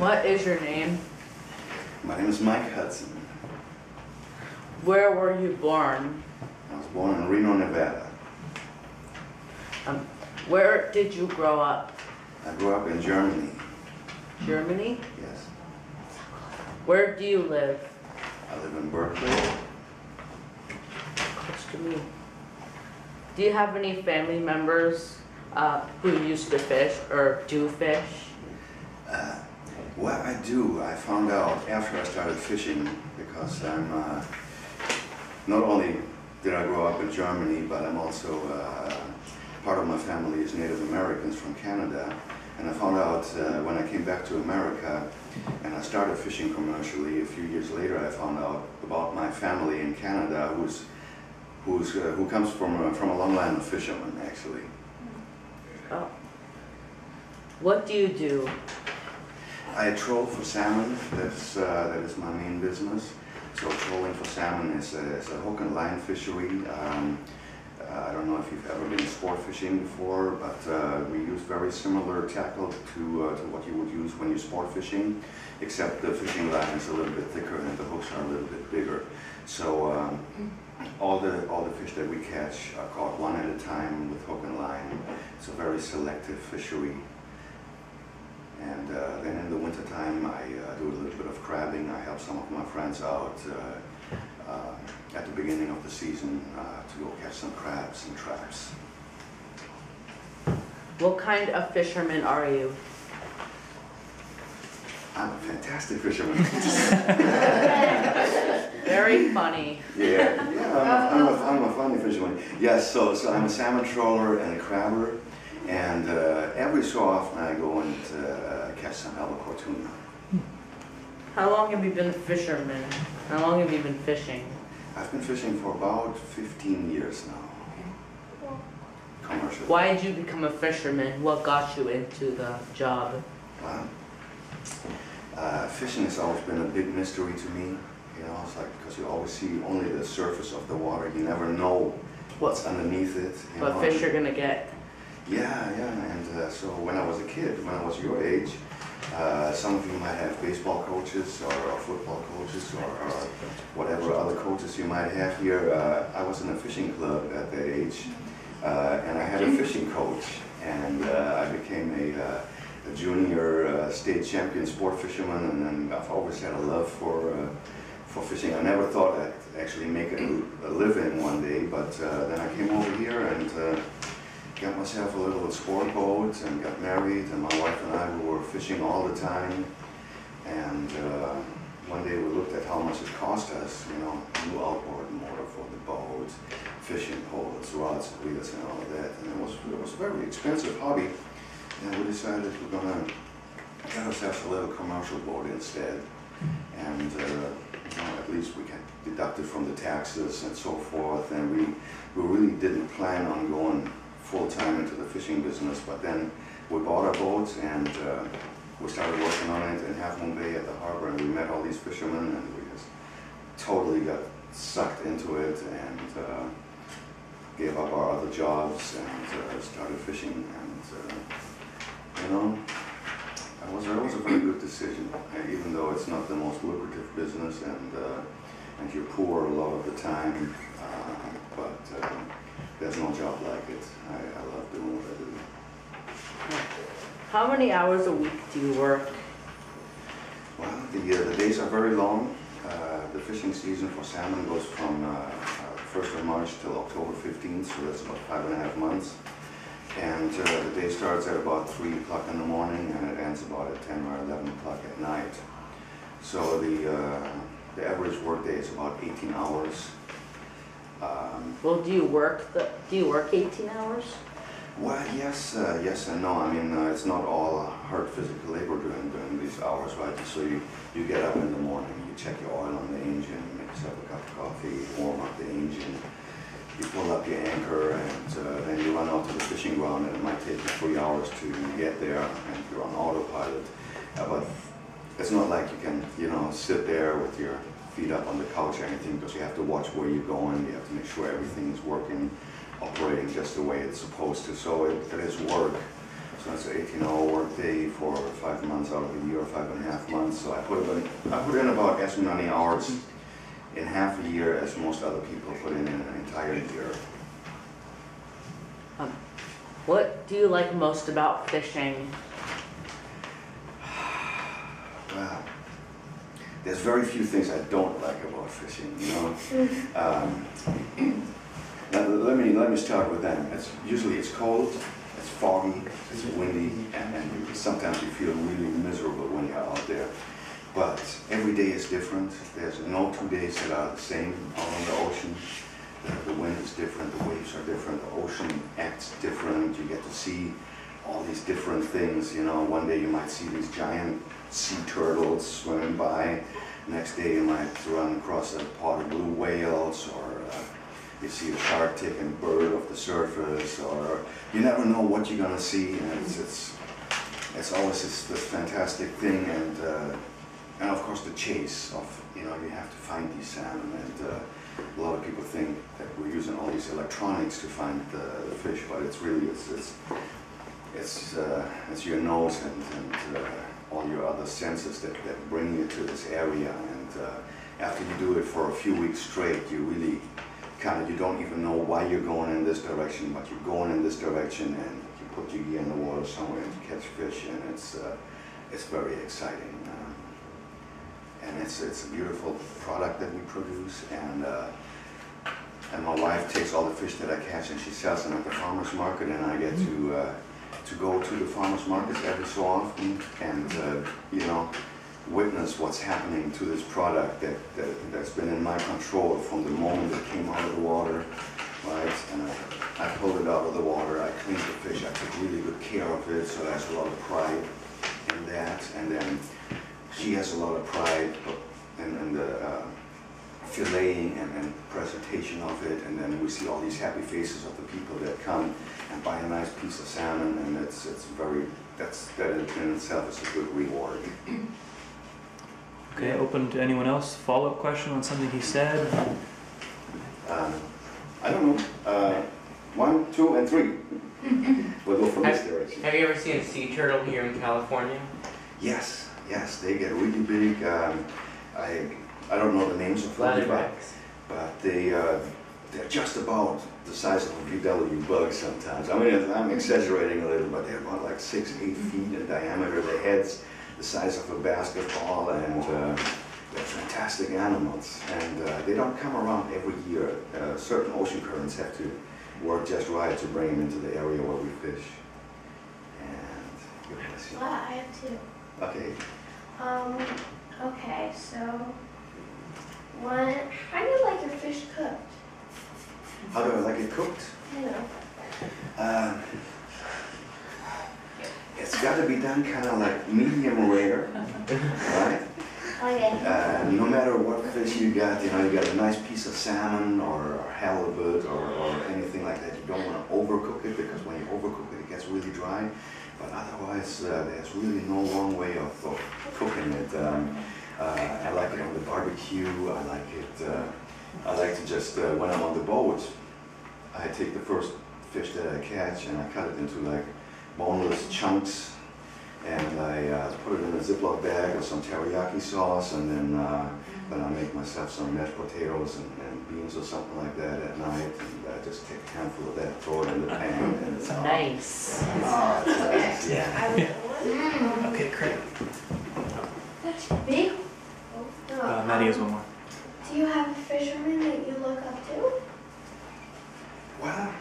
What is your name? My name is Mike Hudson. Where were you born? I was born in Reno, Nevada. Where did you grow up? I grew up in Germany. Germany? Yes. Where do you live? I live in Berkeley. Close to me. Do you have any family members who used to fish or do fish? What I do, I found out after I started fishing, because I'm not only did I grow up in Germany, but I'm also part of my family is Native Americans from Canada. And I found out when I came back to America and I started fishing commercially, a few years later I found out about my family in Canada who comes from a long line of fishermen, actually. Oh. What do you do? I troll for salmon. That is my main business. So trolling for salmon is a hook and line fishery. I don't know if you've ever been sport fishing before, but we use very similar tackle to what you would use when you're sport fishing, except the fishing line is a little bit thicker and the hooks are a little bit bigger. So all the fish that we catch are caught one at a time with hook and line. It's a very selective fishery. And then in the wintertime, I do a little bit of crabbing. I help some of my friends out at the beginning of the season to go catch some crabs and traps. What kind of fisherman are you? I'm a fantastic fisherman. Very funny. Yeah, I'm a funny fisherman. Yes, so I'm a salmon troller and a crabber. And every so often I go and catch some albacore tuna. How long have you been a fisherman? How long have you been fishing? I've been fishing for about 15 years now, commercially. Why did you become a fisherman? What got you into the job? Well, fishing has always been a big mystery to me. You know, it's like, because you always see only the surface of the water. You never know what's underneath it. What fish you're gonna get? Yeah, and so when I was a kid, when I was your age, some of you might have baseball coaches or football coaches or whatever other coaches you might have here. I was in a fishing club at that age, and I had a fishing coach, and I became a junior state champion sport fisherman, and then I've always had a love for fishing. I never thought I'd actually make a living one day, but then I came over here and got myself a little sport boat and got married, and my wife and I were fishing all the time. And one day we looked at how much it cost us, you know, new outboard motor for the boat, fishing poles, rods, reels, and all of that. And it was a very expensive hobby. And we decided we're gonna get ourselves a little commercial boat instead. And you know, at least we can deduct it from the taxes and so forth. And we really didn't plan on going full-time into the fishing business, but then we bought our boats and we started working on it in Half Moon Bay at the harbor, and we met all these fishermen, and we just totally got sucked into it and gave up our other jobs and started fishing. And you know, it was a very good decision, even though it's not the most lucrative business, and you're poor a lot of the time, but there's no job like it. I love doing what I do. How many hours a week do you work? Well, the days are very long. The fishing season for salmon goes from 1st of March till October 15th, so that's about 5.5 months. And the day starts at about 3 o'clock in the morning, and it ends about at 10 or 11 o'clock at night. So the average work day is about 18 hours. Well, do you work 18 hours? Well, yes and no. I mean, it's not all hard physical labor during these hours, right? So you get up in the morning, you check your oil on the engine, make yourself a cup of coffee, warm up the engine, you pull up your anchor, and then you run out to the fishing ground, and it might take you 3 hours to get there, and you're on autopilot. But it's not like you can, you know, sit there with your feet up on the couch or anything, because you have to watch where you're going. You have to make sure everything is working, operating just the way it's supposed to. So it is work. So it's an 18-hour work day for 5 months out of the year, 5.5 months. So I put in about as many hours in half a year as most other people put in an entire year. What do you like most about fishing? Well, there's very few things I don't like about fishing, you know. Now, let me start with them. Usually it's cold, it's foggy, it's windy, and sometimes you feel really miserable when you're out there. But every day is different. There's no 2 days that are the same out on the ocean. The wind is different, the waves are different, the ocean acts different. You get to see all these different things. You know, one day you might see these giant sea turtles swimming by. Next day you might run across a pod of blue whales, or you see a shark taking a bird off the surface, or you never know what you're gonna see. And it's always this fantastic thing, and of course the chase of, you know, you have to find these salmon, and a lot of people think that we're using all these electronics to find the fish, but it's really it's your nose and all your other senses that bring you to this area. And after you do it for a few weeks straight, you really you don't even know why you're going in this direction, but you're going in this direction, and you put your gear in the water somewhere and you catch fish, and it's very exciting. And it's a beautiful product that we produce, and my wife takes all the fish that I catch and she sells them at the farmer's market, and I get to go to the farmer's markets every so often and you know, witness what's happening to this product that's been in my control from the moment it came out of the water, right? And I pulled it out of the water, I cleaned the fish, I took really good care of it, so there's a lot of pride in that. And then she has a lot of pride in the filleting and presentation of it, and then we see all these happy faces of the people that come and buy a nice piece of salmon, and that in itself is a good reward. Okay, open to anyone else? Follow-up question on something he said? I don't know. 1, 2, and 3. We'll go from this direction. Have you ever seen a sea turtle here in California? Yes, they get really big. I don't know the names of them, but they're just about the size of a VW bug sometimes. I mean, I'm exaggerating a little, but they're about like 6, 8 feet in diameter. Their head's the size of a basketball, and they're fantastic animals. And they don't come around every year. Certain ocean currents have to work just right to bring them into the area where we fish. And your question? Well, I have 2. Okay. Okay, so how do you like your fish cooked? How do I like it cooked? You know. It's got to be done kind of like medium rare, right? Okay. No matter what fish you got, you know, you got a nice piece of salmon or halibut or anything like that. You don't want to overcook it, because when you overcook it, it gets really dry. But otherwise, there's really no wrong way of cooking it. I like it on the barbecue. I like to just, when I'm on the boat, I take the first fish that I catch and I cut it into like boneless chunks, and I put it in a Ziploc bag with some teriyaki sauce, and then I make myself some mashed potatoes and beans or something like that at night, and I just take a handful of that, throw it in the pan, and it's Nice. Oh, it's nice, yeah. Okay, great. That's big. Maddie has one more. Do you have a fisherman that you look up to? Well,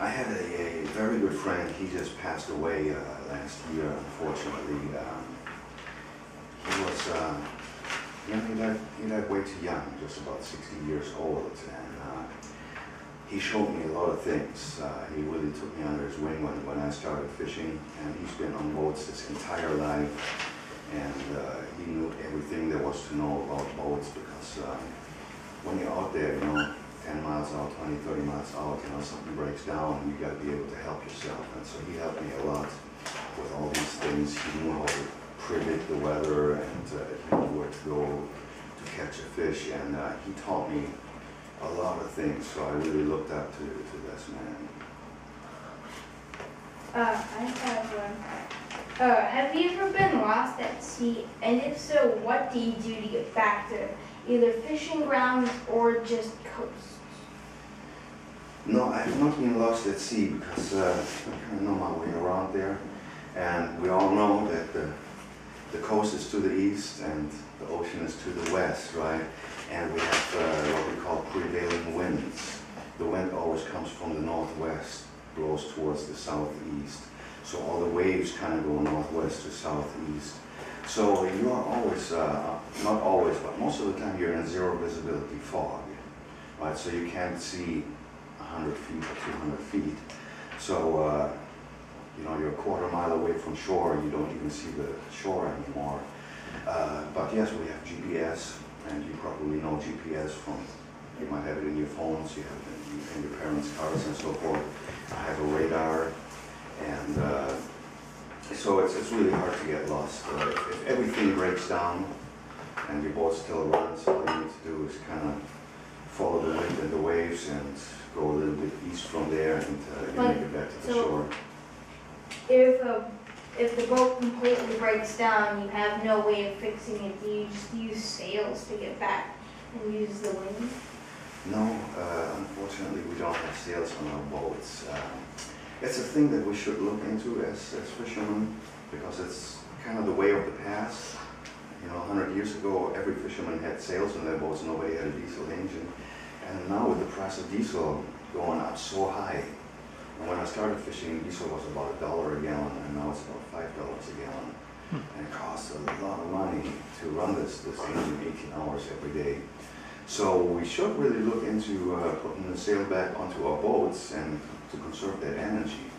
I had a very good friend. He just passed away last year, unfortunately. He was, he died way too young, just about 60 years old, and he showed me a lot of things. He really took me under his wing when I started fishing, and he's been on boats his entire life, and he knew everything there was to know about boats, because when you're out there, you know, 10 miles out, 20, 30 miles out, you know, something breaks down, and you got to be able to help yourself. And so he helped me a lot with all these things. He knew how to predict the weather, and he knew where to go to catch a fish, and he taught me a lot of things. So I really looked up to this man. I have one. Have you ever been lost at sea? And if so, what do you do to get back to either fishing grounds or just coast? No, I have not been lost at sea because I kind of know my way around there. And we all know that the coast is to the east and the ocean is to the west, right? And we have what we call prevailing winds. The wind always comes from the northwest, blows towards the southeast. So all the waves kind of go northwest to southeast. So you are always, not always, but most of the time you're in zero visibility fog, right? So you can't see 100 feet or 200 feet. So, you know, you're a quarter mile away from shore, you don't even see the shore anymore. But yes, we have GPS, and you probably know GPS from, you might have it in your phones, you have it in your parents' cars and so forth. I have a radar, and so it's really hard to get lost. If everything breaks down and your boat still runs, all you need to do is kind of follow the wind and the waves and go a little bit east from there, and you make it back to the shore. If the boat completely breaks down, you have no way of fixing it. Do you just use sails to get back and use the wind? No, unfortunately we don't have sails on our boats. It's a thing that we should look into as fishermen, because it's kind of the way of the past. You know, 100 years ago, every fisherman had sails on their boats, nobody had a diesel engine. And now with the price of diesel going up so high, and when I started fishing, diesel was about $1 a gallon, and now it's about $5 a gallon. And it costs a lot of money to run this engine 18 hours every day. So we should really look into putting the sail back onto our boats and to conserve that energy.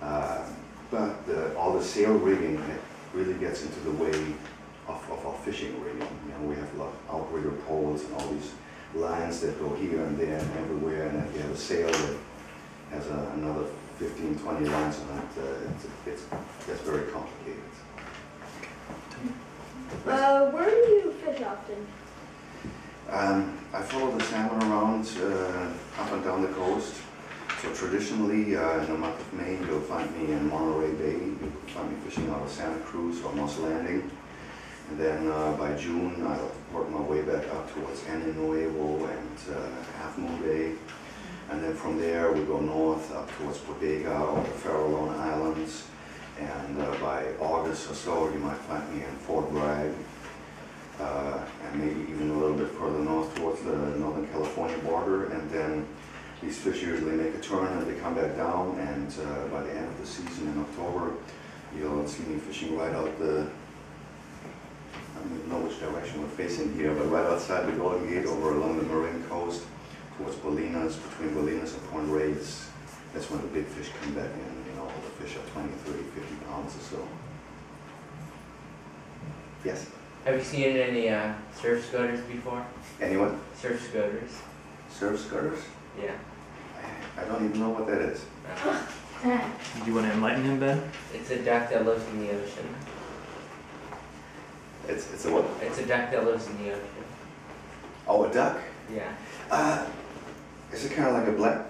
But all the sail rigging, it really gets into the way of our fishing rigging. You know, we have a lot of outrigger poles and all these lines that go here and there and everywhere, and if you have a sail that has another 15, 20 lines on it, it gets very complicated. Where do you fish often? I follow the salmon around up and down the coast. So traditionally, in the month of May, you'll find me in Monterey Bay. You'll find me fishing out of Santa Cruz or Moss Landing. And then by June, I'll work my way back up towards Año Nuevo and Half Moon Bay. And then from there, we go north up towards Bodega or the Farallon Islands. And by August or so, you might find me in Fort Bragg. And maybe even a little bit further north towards the Northern California border. And then these fish usually make a turn and they come back down. And by the end of the season in October, you'll see me fishing right out the, I don't even know which direction we're facing here, but right outside the Golden Gate over along the Marin coast towards Bolinas, between Bolinas and Point Reyes. That's when the big fish come back in. You know, all the fish are 20, 30, 50 pounds or so. Yes? Have you seen any surf scooters before? Anyone? Surf scooters. Surf scooters? Yeah. I don't even know what that is. Do you want to enlighten him, Ben? It's a duck that lives in the ocean. It's a what? It's a duck that lives in the ocean. Oh, a duck? Yeah. Is it kind of like a black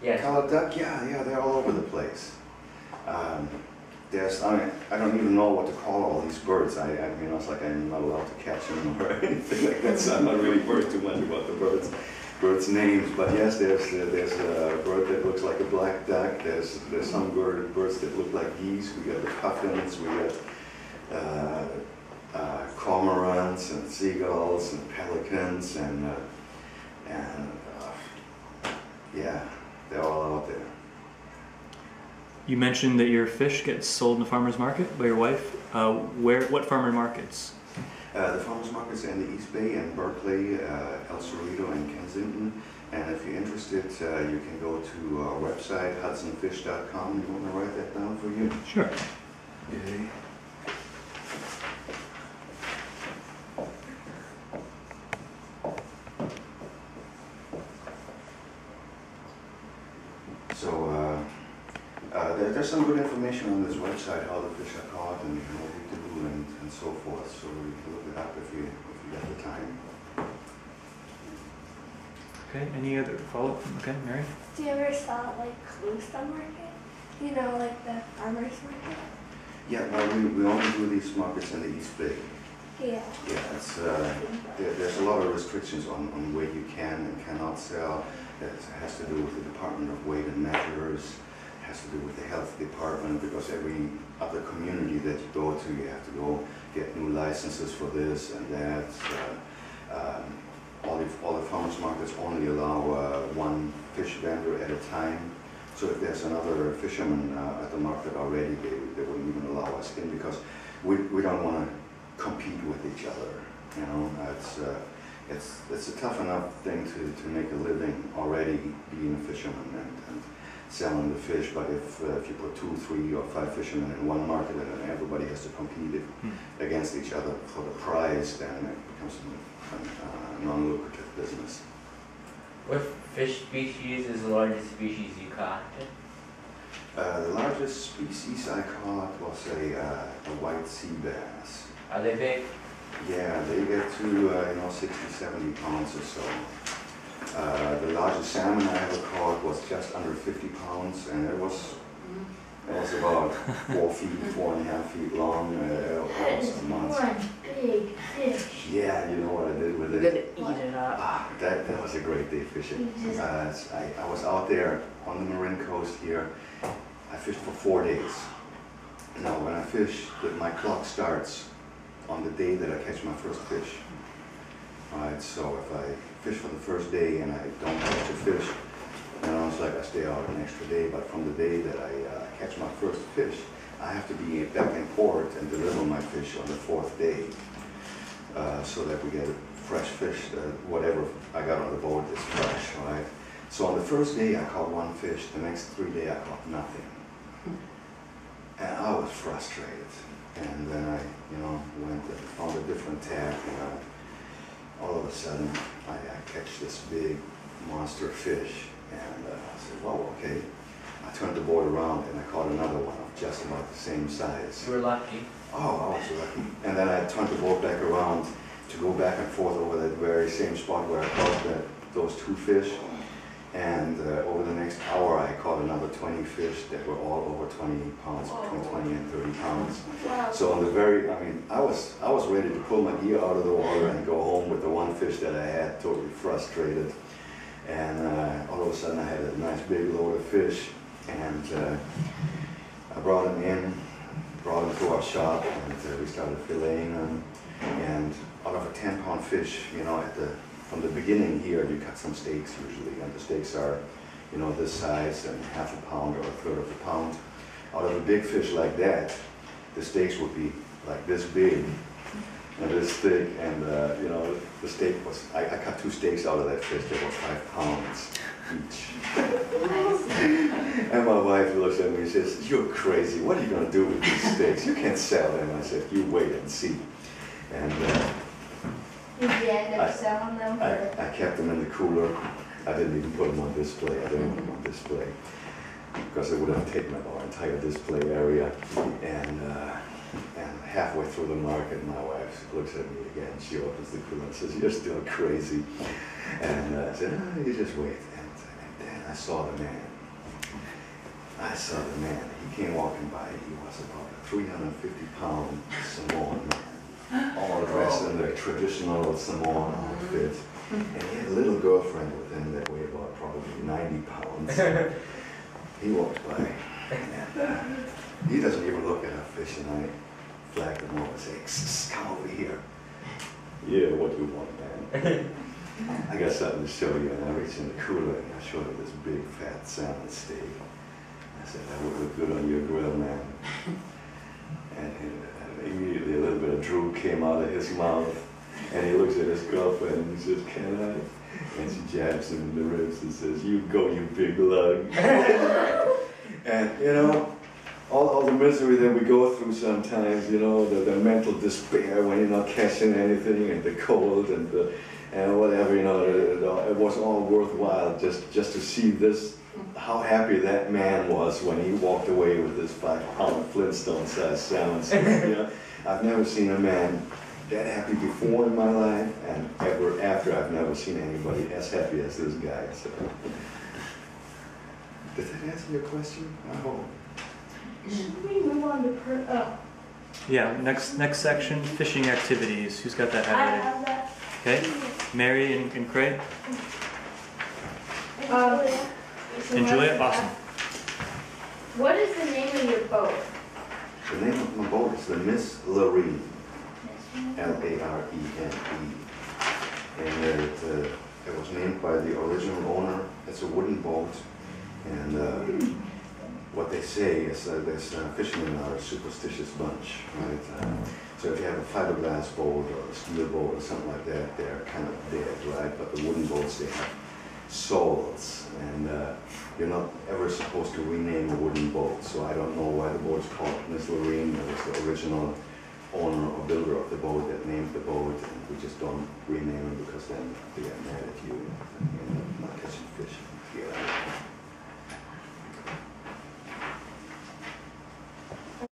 Yes. colored duck? Yeah, they're all over the place. I don't even know what to call all these birds. I mean, it's like I'm not allowed to catch them or anything like that, so I'm not really worried too much about the birds' names. But yes, there's a bird that looks like a black duck. There's some birds that look like geese. We got the puffins. We got cormorants and seagulls and pelicans and yeah, they're all out there. You mentioned that your fish gets sold in the farmer's market by your wife. What farmer markets? The farmers markets in the East Bay and Berkeley, El Cerrito and Kensington. And if you're interested, you can go to our website, hudsonfish.com. You want me to write that down for you? Sure. Okay. So there's some good information on this website, how the fish are caught and what we do and so forth. So you can look it up if you get the time. Okay, any other follow-up? Okay, Mary? Do you ever sell it like closed on market? You know, like the farmer's market? Yeah, well, we only do these markets in the East Bay. Yeah. Yeah, there's a lot of restrictions on where you can and cannot sell. It has to do with the Department of Weight and Measures, it has to do with the health department, because every other community that you go to, you have to go get new licenses for this and that. All the farmers markets only allow one fish vendor at a time. So if there's another fisherman at the market already, they wouldn't even allow us in, because we don't want to compete with each other. You know, it's a tough enough thing to make a living already being a fisherman and selling the fish. But if you put 2, 3, or 5 fishermen in one market and then everybody has to compete against each other for the prize, then it becomes a non-lucrative business. What fish species is the largest species you caught? The largest species I caught was a white sea bass. Are they big? Yeah, they get to 60, 70 pounds or so. The largest salmon I ever caught was just under 50 pounds, and it was about 4 feet, 4.5 feet long. That is one big fish. Yeah, you know what I did with You're it? gonna eat it up. That was a great day fishing. I was out there on the Marin Coast here. I fished for 4 days. Now, when I fish, my clock starts on the day that I catch my first fish. Alright, so if I fish for the first day and I don't catch a fish, then I stay out an extra day. But from the day that I catch my first fish, I have to be back in port and deliver my fish on the 4th day, so that we get fresh fish. Whatever I got on the boat is fresh, right? So on the first day I caught 1 fish. The next 3 days I caught nothing, and I was frustrated. And then I, went and found a different tack, and all of a sudden I catch this big monster fish, and I said, "Whoa, okay." I turned the boat around and I caught another one of just about the same size. You were lucky. Oh, I was lucky. And then I turned the boat back around to go back and forth over that very same spot where I caught those 2 fish. And over the next hour, I caught another 20 fish that were all over 20 pounds, between 20 and 30 pounds. Wow. So I was ready to pull my gear out of the water and go home with the 1 fish that I had, totally frustrated. And all of a sudden, I had a nice big load of fish, and I brought them in, brought them to our shop, and we started filleting them. And out of a 10-pound fish, from the beginning here, you cut some steaks usually, and the steaks are, this size and half a pound or a third of a pound. Out of a big fish like that, the steaks would be like this big and this thick, and the steak was, I cut 2 steaks out of that fish that were 5 pounds each. And my wife looks at me and says, "You're crazy, what are you going to do with these steaks? You can't sell them." I said, "You wait and see." And Did you end up selling them for? I kept them in the cooler. I didn't even put them on display. I didn't put them on display because it would have taken up our entire display area. And halfway through the market, my wife looks at me again. She opens the cooler and says, "You're still crazy." And I said, "Oh, you just wait." And then I saw the man. He came walking by. He was about a 350-pound Samoan man, all dressed in the traditional Samoan outfit. And he had a little girlfriend with him that weighed about probably 90 pounds. He walks by, and he doesn't even look at our fish, and I flagged him over and say, "Come over here." "Yeah, what do you want, man?" "I got something to show you." And I reached in the cooler and I showed him this big fat salmon steak. I said, "That would look good on your grill, man." And immediately a little bit of drool came out of his mouth, and he looks at his girlfriend and he says, "Can I?" And she jabs him in the ribs and says, "You go, you big lug." And all the misery that we go through sometimes, the mental despair when you're not catching anything, and the cold and whatever, it was all worthwhile just to see this, how happy that man was when he walked away with this 5-pound Flintstone-sized salmon steak. I've never seen a man that happy before in my life, and ever after, I've never seen anybody as happy as this guy. So, did that answer your question? I hope. Should we move on to Yeah, next section, fishing activities. Who's got that I highlighted? have that. Okay, Mary and Craig Um, and Julia. Awesome. What is the name of your boat? The name of my boat is the Miss Lorene, Larene. And it was named by the original owner. It's a wooden boat. And what they say is that fishermen are a superstitious bunch, right? So if you have a fiberglass boat or a steel boat or something like that, they're kind of dead, right? But the wooden boats, they have souls. And you're not ever supposed to rename a wooden boat. So I don't know why the boat's called Miss Lorene. It was the original owner or builder of the boat that named the boat, and we just don't rename it because then they get mad at you and you end up not catching fish. Yeah.